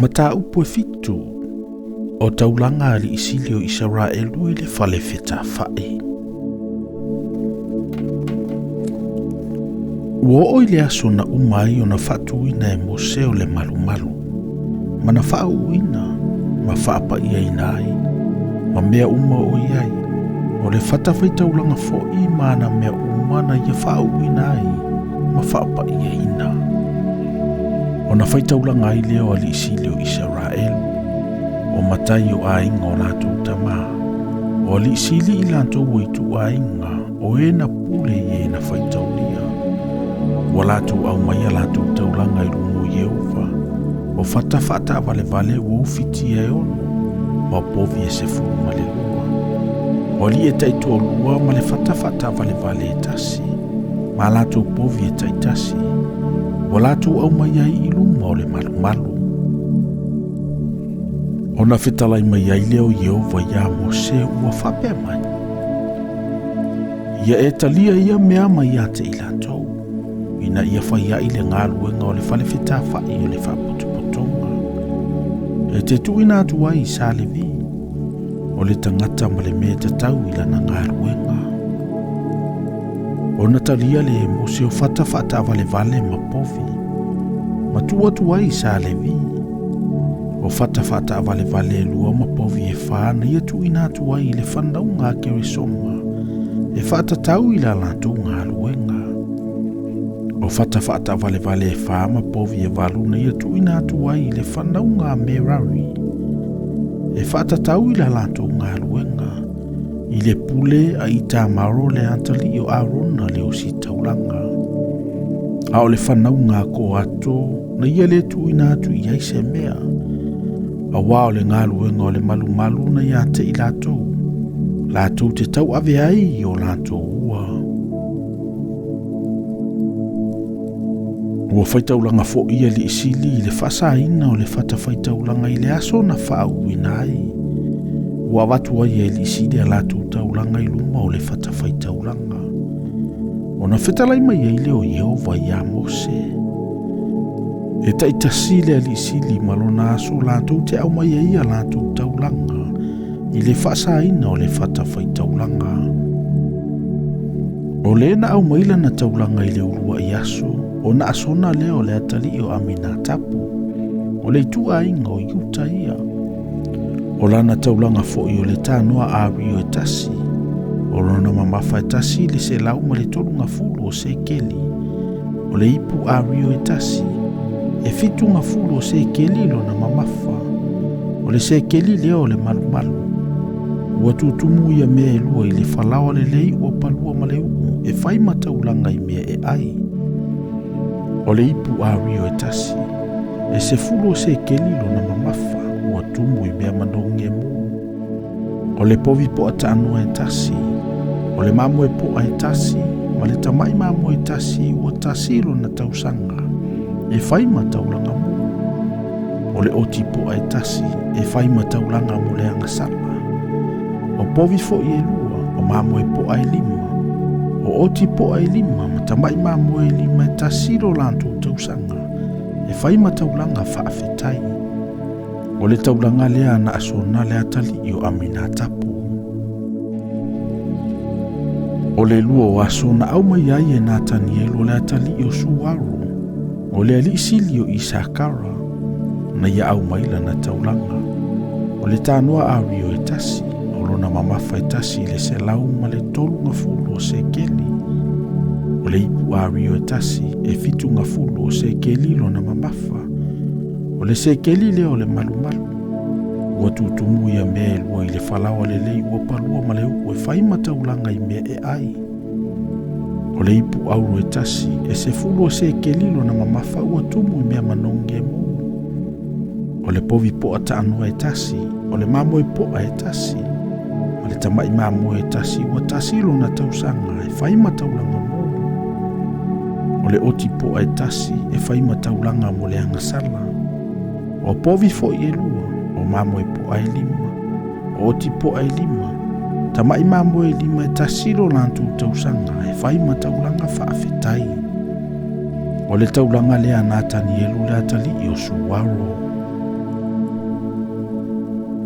Mata upo fitu o taulanga ali isili o Israelu i le fale feta fai. Ua o ile aso na umai o na fatuina e Mose o le malu. Mana fauina ma faapa ia inai. Ma mea uma o iai. O le fata faitaulanga fo i mana mea uma na ia fauina ai. Ma faapa ia ina. O na faitaulanga i leo ali isili o Israelu. O matai o ainga o lātou tama. O ali isili i lātou o itu ainga. O e na pule i e na faitaulia. Wa lātou au mai a lātou taulanga i rungo Yehova. O fata vale o ufiti e ono. Ma povi e se furu male lua. O li e taitu o lua ma le fata vale e tasi. Ma lātou povi e taitasi. Wa lātou au mai ai i luma o le malu. O na fetalai mai ai leo Yehova ia Mose ua whapea mai. Ia e talia ia mea mai a te ilatou. Ina ia whaia i le ngāluenga o le whale whetā whai o le whaputupotonga. E te tuina atu ai i Salevi. O le tangata ma le mea tatau i lana ngāluenga. O na talia le Mose o fata vale ma povi. Matua tu ai i Salevi. O fata vale lua ma povi e whāna ia tuina atu ai i le whandaunga kere soma. E fata tau i la lātou ngāluenga. O fata vale e whāma povi e valuna ia tuina atu ai i le whanaunga Merari. E fata tau i la lātou ngā luenga. I le pule a i tā maro le antali o Arona le o si taulanga. A o le whanaunga ko ato na ia le tuina atu i aise mea. A wā o le ngā luenga o le malu na ia te i lātou. Lātou te tau ave ai o lātou ua. Ua faitaulanga fo ia li isili i le whasaina o le fata faitaulanga i le aso na whaauina ai. Ua watu ai e li isili a lātou taulanga i luma o le fata faitaulanga. O na fetalai mai e le o Yehova ia Mose. E taitasi le li isili malona aso lātou te au mai e ia lātou taulanga i le whasaina o le fata faitaulanga. O le na au maila na taulanga i le urua i aso. O na asona leo le atali o amina tapu. O le itua inga o iuta ia. O lana taulanga fo i o le tānoa ārio e tasi. O rona mamafa e tasi le se lauma le tolunga fulu o se keli. O le ipu ārio e tasi. E fitunga fulu o se keli lo na mamafa. O le se keli leo le malu. Ua tutumu ia mea e lua i le whalawa le lei ua palua ma le umu. E whai mataulanga i mea e ai. O le ipu ārio e tasi. E se fulu o se kelilo na mamafa. Ua tumu i mea manongi e mu. O le povi po a tānoa e tasi. O le mamu e po a e tasi. Ma le tamai mamu e tasi. Ua tasilo na tausanga. E whai mataulanga mu. O le oti po a e tasi. E whai mataulanga mu le angasala. O povi fo i e lua. O mamu e po a e lima. O oti po ai lima, matamai mamu e lima e tasiro lantou tausanga. E whai mataulanga whaafetai. O le taulanga lea na asona le atali i o amina tapu. O le lua o asona au mai ai e Nataniel o le atali i o Suaru. O le ali isili o Isakara. Na ia au maila na taulanga. O le tānoa ārio e tasi. Na mamafa e tasi le se lau ma le tolunga fulu o se keli. O le ipu ārio e tasi e fitunga fulu o se keli lo na mamafa. O le se keli leo le malu. Ua tutumu ia mea lua i le whalawa le lei ua palua ma le uku e whai mataulanga i mea e ai. O le ipu auro e tasi e se fulu o se keli lo na mamafa ua tumu i mea manongi e mu. O le povi po a taanoa e tasi. O le mamo e po a e tasi. O le tamai mamu e tasi ua tasilo na tausanga e whai mataulanga mo. O le oti po e tasi e whai mataulanga mo le angasala. O povi fo i e lua, o mamu e po e lima. O oti po e lima, tamai mamu e lima e tasilo lantou tausanga e whai mataulanga whaafetai. O le taulanga lea Natanielu le atali i o Suwaro.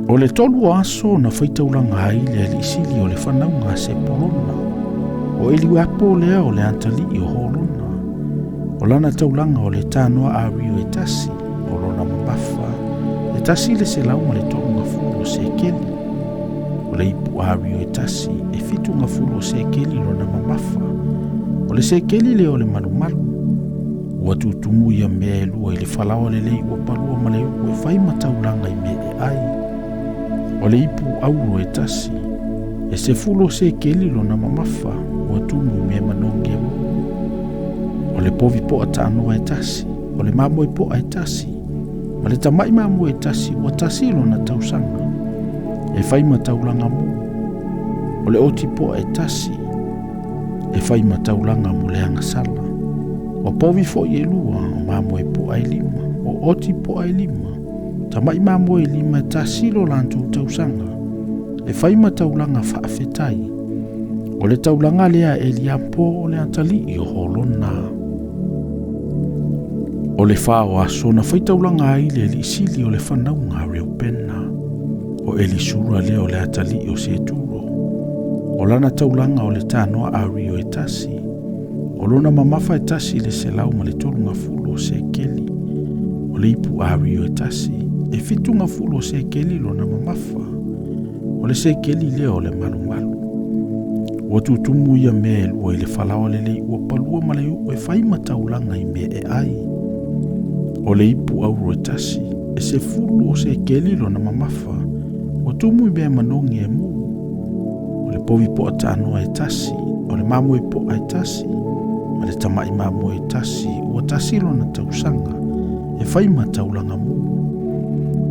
O le tolu aso na faitaulanga ai le alisili o le whanaunga se polona. O ili wapo lea o le antali i o holona. O lana taulanga o le tānoa a rio e tasi, o lona mabafa, e tasi le se launga le tolunga fulu o se keli. O le ipu a rio e tasi, e fitunga fulu o se keli lona mabafa. O le se keli le o le malumalu. Ua tutumu ia mea e lua i le whalawa le lei ua palua ma le ua e whaima taulanga i mea e ai. O le ipu auro e tasi, e se fulu o se keli lona mamafa, ua tumu i mea manongi e mua. O le povi po a tānoa e tasi, o le mamo e po a e tasi, ma le tamai mamo e tasi, ua tasi lona tausanga, e whaima taulanga mu. O le oti po a e tasi, e whaima taulanga mu le angasala. O povi fo i e lua, o mamo e po a e lima, o oti po a e lima, tamai mamo e lima e tasi lo lantu tausanga, e whaima taulanga whaafetai. O le taulanga lea e liampo o le atali i o holona. O le whao aso na whaitaulanga ai le isili o le whanaunga reo pena. O eli sura lea o le atali i o se turo. O lana taulanga o le tānoa a rio e tasi. O lona mamafa e tasi le se lau ma le tolunga fulu o se keli. O le ipu a rio e tasi. E fitunga fulu o se keli lona mamafa. O le se keli lea o le malumalu. Ua tutumu ia mea e lua i le whalawa le lei ua palua ma le ua e whaima taulanga i mea e ai. O le ipu auro e tasi, e se fulu o se keli lona mamafa, ua tumu i mea manongi e mu. O le povi po a tānoa e tasi, o le mamo e po a e tasi, ma le tamai mamo e tasi, ua tasi lona tausanga, e whaima taulanga mu.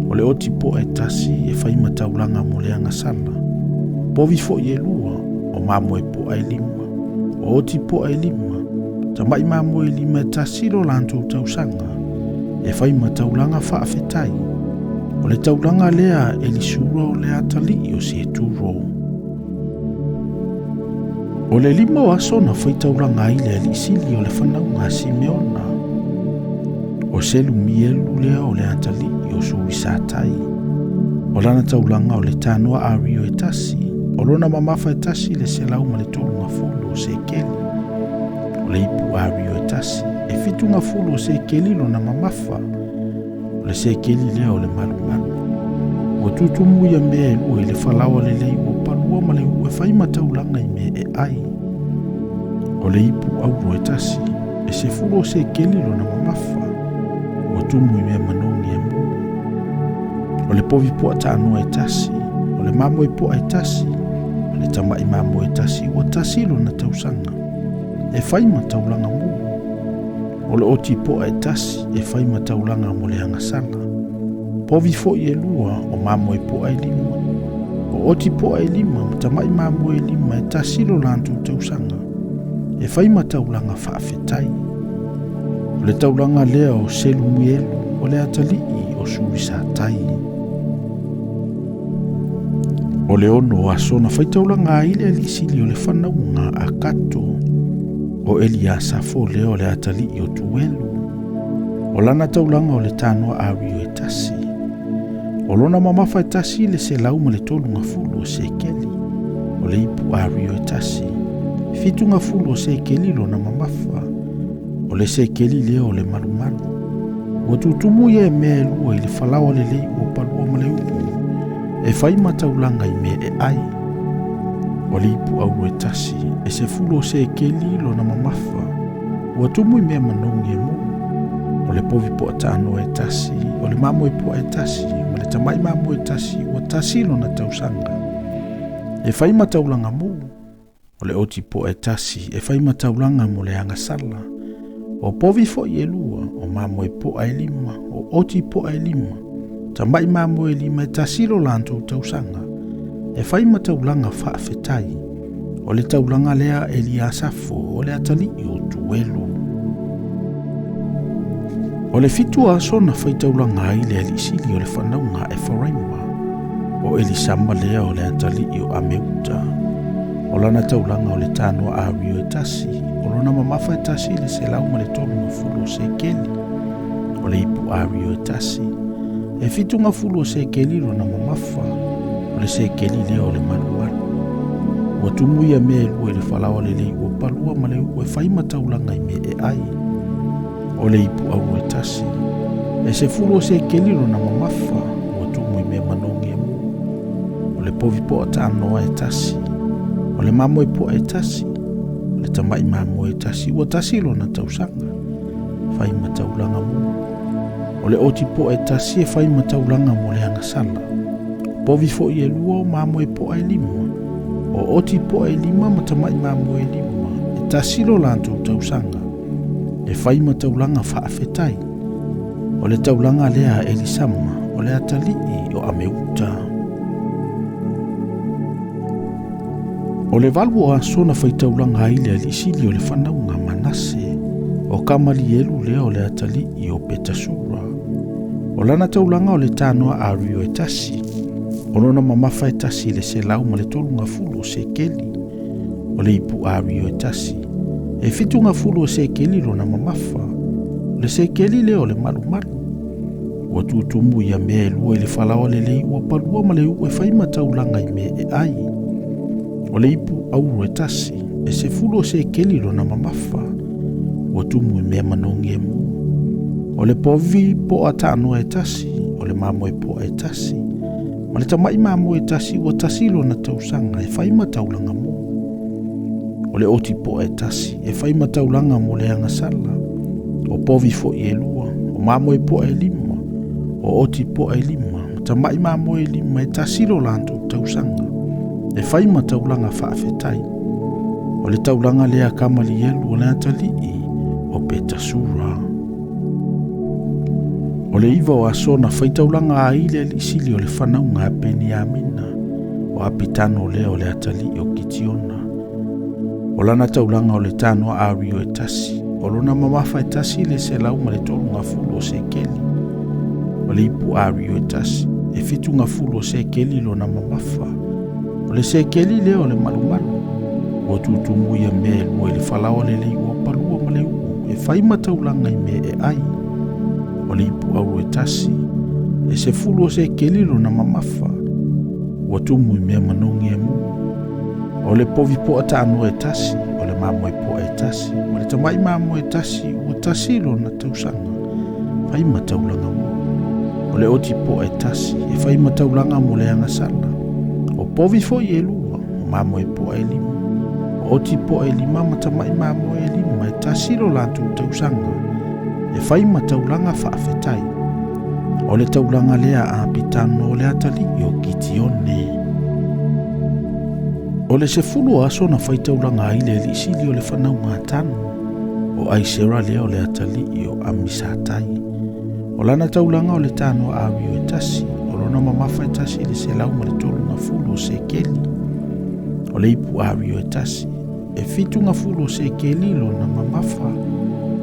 O le oti po a e tasi, e whaima taulanga mo le angasala. Povi fo i e lua, o mamo e po a e lima, o oti po a e lima, tamai mamo e lima e tasilo lantou tausanga, e whaima taulanga whaafetai, o le taulanga lea e li sura o le atali i o se turo. O le lima o aso na whaitaulanga ai le alisili o le whanaunga Simeona, o se lumielu lea o le atali i o suisatai, o lana taulanga o le tānoa a rio e tasi, o lona mamafa e tasi le se lau ma le tolunga fulu o se keli. O le ipu a rio e tasi, e fitunga fulu o se keli lona mamafa. O le se keli lea o le malu malu. O tutumu ia mea e lua i le whalawa le lei ua palua ma le ua e whaima taulanga i mea e ai. O le ipu auro e tasi, e se fulu o se keli lona mamafa. O tumu i mea manongi e mu. O le povi po a tānoa e tasi, o le mamo e po a e tasi, o le tamai mamo e tasi, ua tasi lona tausanga, e whaima taulanga mu. O le oti po a e tasi, e whaima taulanga mo le angasala. Povi fo i e lua, o mamo e po a e lima, o oti po a e lima, o tamai mamo e lima, e tasi lo lantou tausanga, e whaima taulanga whaafetai. O le taulanga lea o selu mielu, o le atali i o suisatai. O le ono aso na whaitaulanga ai le alisili o le whanaunga a kato, o Eliasa fo leo le atali i o tuelu. O lana taulanga o le tānoa a rio e tasi. O lona mamafa e tasi le se lau ma le tolunga fulu o se keli. O le ipu a rio e tasi. Fitunga fulu o se keli lona mamafa. O le se keli leo le malumalu. O tutumu ia e mea lua i le whalawa le lei o palua ma le uu. E whaima taulanga i mea e ai. O le ipu auro e tasi, e se fulu o se keli lona mamafa, ua tumu i mea manongi e mu. O le povi po a tānoa e tasi, o le mamo e po a e tasi, ma le tamai mamo e tasi, ua tasi lona tausanga. E whaima taulanga mu. O le oti po a e tasi, e whaima taulanga mo le angasala. O povi fo i e lua, o mamo e po a e lima, o oti po a e lima, tamai mamo e lima e tasilo lantou tausanga, e whaima taulanga whaafetai, o le taulanga lea e li asafo o le atali i o tuelu. O le fitu aso na whaitaulanga ai le alisili o le whanaunga e wharaima, o elisama lea o le atali i o ameuta, o lana taulanga o le tānoa a rio e tasi, o lona mamafa e tasi le se lau ma le tolunga fulu o se keli, o le ipu a rio e tasi, e fitunga fulu o sekeli lona mamafa o le sekeli leo le malumalu. Ua tumuia mea e lua i le whalawa le lei ua palua ma le ua whai mataulanga i me e ai. O le ipu au e tasi. E se fulu o sekeli lona mamafa ua tumu i mea manongi e mu. O le povi po a tānoa e tasi. O le mamo e po e tasi. O le tamai mamo e tasi ua tasi lona tausanga. Whai mataulanga mu. O le oti po e tasi e whai mataulanga mo le angasala. Povi fo i e lua o mamo e po e lima. O oti po e lima matamai mamo e lima. E tasi lo lantou tausanga. E whai mataulanga whaafetai. O le taulanga lea Elisama. O le atalii o ameuta. O le valu o asona faitaulanga aile alisili o le whanaunga Manase. O kamali elu lea o le atalii o Petasura. O lana taulanga o le tānoa a Rio e tasi. O lona mamafa e tasi le se lau ma le tolunga fulu o sekeli. O le ipu a Rio e tasi. E fitunga fulu o sekeli lona mamafa. Le sekeli leo le malu. Ua tutumu ia mea e lua i le whalawa le lei ua palua ma le ua e whaima taulanga i mea e ai. O le ipu auru e tasi. E se fulu o sekeli lona mamafa. Ua tumu i mea manongi e mu. O le povi po a tānoa e tasi. O le mamo e po e tasi. Ma le tamai mamo e tasi ua tasi lona tausanga e whaima taulanga mu. O le oti po e tasi e whaima taulanga mo le angasala. O povi fo i e lua. O mamo e po e lima. O oti po e lima. Ma tamai mamo e lima e tasi lo lantou tausanga. E whaima taulanga whaafetai. O le taulanga lea kamali elu o le atalii o Petasura. O le iwa o asona faitaulanga a ile li sili o le whanaunga a Peniamina. O apitano lea o le atalii o Kitiona. O lana taulanga o le tānoa a Rio e tasi. O lona mamafa e tasi le se lauma le tolunga fulu o sekeli. O le ipu a Rio e tasi. E fitunga fulu o sekeli lona mamafa. O le sekeli leo o le malumalu. O tutumu ia mea lua i le whalawa le lei ua palua ma le uu. E whaima taulanga i mea e ai. O le ipu auru e tasi. E se fulu o sekeli lona mamafa. Ua tumu i mea manongi e mu. O le povi po a tānoa e tasi. O le mamo e po e tasi. O le tamai mamo e tasi. Ua tasi lona tausanga. Whaima taulanga mu. O le oti po e tasi. E whaima taulanga mo le angasala. O povi fo i e lua. O mamo e po e lima. O oti po e lima matamai mamo e lima. E tasi lo lantou tausanga. E whaima taulanga whaafetai. O le taulanga lea a pitano o le atalii o Kitione. O le se fulu aso na faitaulanga aile li isili o le whanaunga tanu. O aisera lea o le atalii o Amisatai. O lana taulanga o le tano a Rio e tasi. O lona mamafa e tasi le se lau ma le tolunga fulu o sekeli. O le ipu a Rio e tasi. E fitunga fulu o sekeli lona mamafa.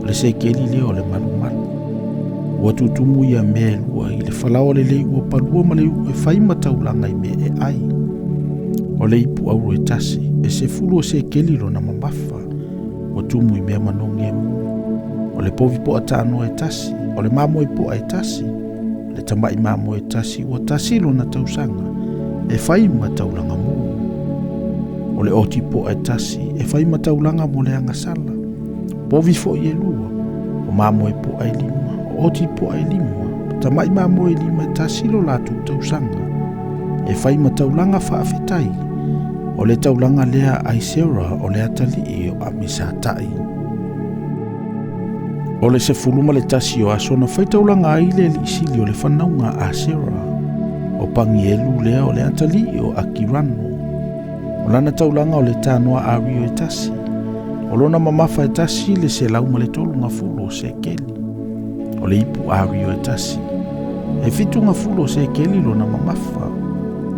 O le sekeli lea o le malumalu. Ua tutumu ia mea lua i le whalawa le lei ua palua ma le ua e whaima taulanga i mea e ai. O le ipu auru e tasi. E se fulu o sekeli lona mamafa. Ua tumu i mea manongi e mu. O le povi po a tānoa e tasi. O le mamo e po e tasi. O le tamai mamo e tasi. Ua tasi lona tausanga. E whaima taulanga mu. O le oti po e tasi. E whaima taulanga mo le angasala. Povi fo i e lua. O mamo e po e lima. O oti po e lima. Tamai mamo e lima e tasi lo latu tausanga. E whaima taulanga whaafetai. O le taulanga lea aisera o le atalii o Amisatai. O le se fuluma le tasi o asona faitaulanga aile li isili o le whanaunga Asera. O pangielu lea o le atalii o Akirano. O lana taulanga o le tānoa a Rio e tasi. O lona mamafa e tasi le se lauma le tolunga fulu o sekeli. O le ipu a Rio e tasi. E fitunga fulu o sekeli lona mamafa.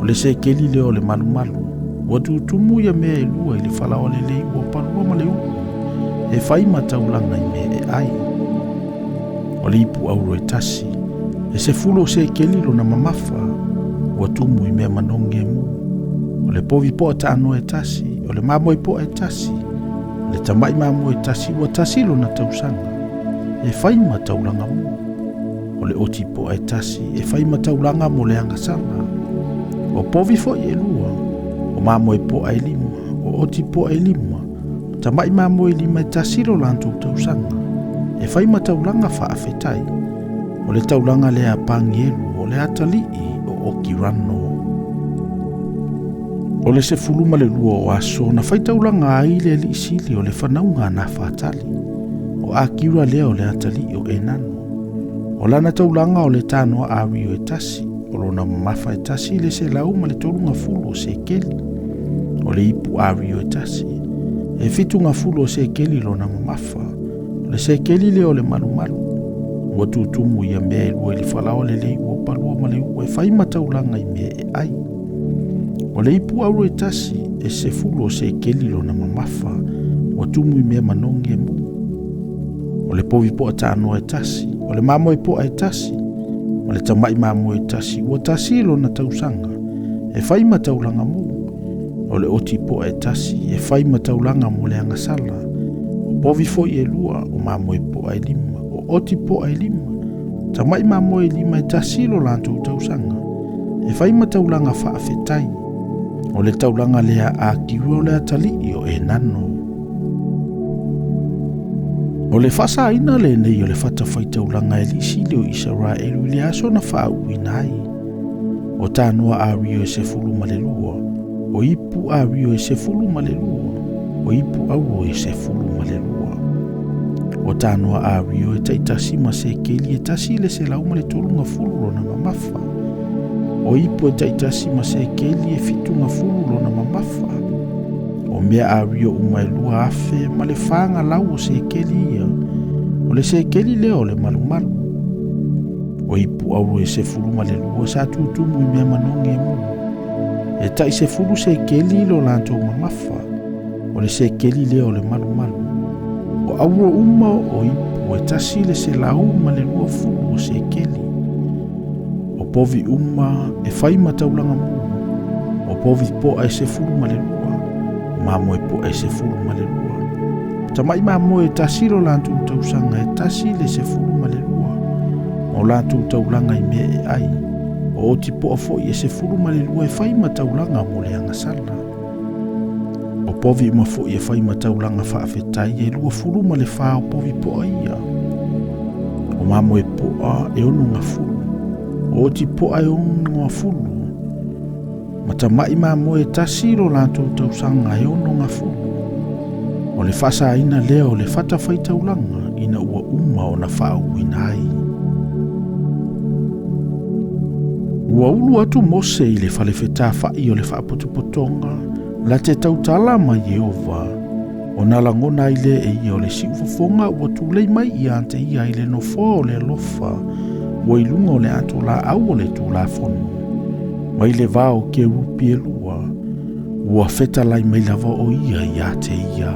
O le sekeli leo le malumalu. Ua tutumu ia mea e lua i le whalawa le lei ua palua ma le uu. E whaima taulanga i mea e ai. O le ipu auro e tasi. E se fulu o sekeli lona mamafa. Ua tumu i mea manongi e mu. O le povi po a tānoa e tasi. O le mamo e po e tasi. O le tamai mamo e tasi. Ua tasi lona tausanga. E whaima taulanga mu. o le oti po ai tasi e fai mataulanga mo le angasala. O povi fo i lua, o mamo e po ai lima, o oti po ai lima, tamai mamo e lima e tasi lo lantou tausanga, e fai mataulanga faafetai, o le taulanga le apangielu, o le atalii o okirano. O le se fuluma le lua o aso na faitaulanga ai le li isili o le whanaunga na whaatali, o akira lea o le atalii o enano. O lana taulanga o le tanoa awio e tasi, o lona mamafa e tasi le se lauma le tolunga fulu o se keli. O le ipu awio e tasi, e fitunga fulu o se keli lona mamafa, o le se keli le o le malumalu. Ua tutumu ia mea e lua ili whalao le lei ua palua ma le ua e whaima taulanga i mea e ai. O le ipu auro e tasi, e se fulu o se keli lona mamafa, ua tumu i mea manongi e mu. O le povi po a tānoa e tasi, o le mamo e po a e tasi, o le tamai mamo e tasi, ua tasi lona tausanga, e whaima taulanga mu. O le oti po a e tasi, e whaima taulanga mo le angasala, o povi fo i e lua, o mamo e po a e lima, o oti po a e lima, tamai mamo e lima e tasi lo lantou tausanga, e whaima taulanga faafetai, o le taulanga lea a kiwa o le atali o e nano. O le fasa aina le nei o le fata faitaulanga e lisile o Israelu le aso na whaauina ai. O tānoa a rio e se fulu malelua, o ipu a rio e se fulu malelua, o ipu auro e se fulu malelua. O tānoa a rio e taitasi ma se keli e tasi le se lauma le tolunga fulu na mamafa. O ipu e taitasi ma se keli e fitunga fulu na mamafa. O mea a rio umailua afe ma le whanga lau o se keli ia, o le se keli leo le malumalu. O ipu auro e se fulu ma le lua sa tutumu i mea manongi e mu. E tai se fulu se keli lo lantou mamafa, o le se keli leo le malumalu. O auro uma o ipu e tasi le se lau ma le lua fulu o se keli. O povi uma e whaima taulanga mu, o povi po ai se fulu ma le lua. Mamo e po e se fulu ma le lua. Tamai mamo e tasiro lantou tausanga e tasi le se fulu ma le lua. O lantou taulanga i mea e ai. O oti po a foi e se fulu ma le lua e whaima taulanga mo le angasala. O povi ima foi e whaima taulanga whaafetai e lua fulu ma le wha o povi po a ia. O mamo e po a e onu ngā fulu. O oti po a e onu ngā fulu. Matamai mamo e tasiro lantou tausanga e ono ngā fulu. O le whasa ina leo le whata whaitaulanga ina ua uma o na whaauina ai. Ua ulu atu Mose i le whalewheta whai o le whaapotupotonga la te tautala mai Jehova. O na langona i le e ia o le siufofonga ua tūlei mai i ante ia i le nofoa o le lofa ua ilunga o le ato la au o le tūla fonu. Mai le vao ke rupi e lua, ua feta lai mai lava o ia i ate ia.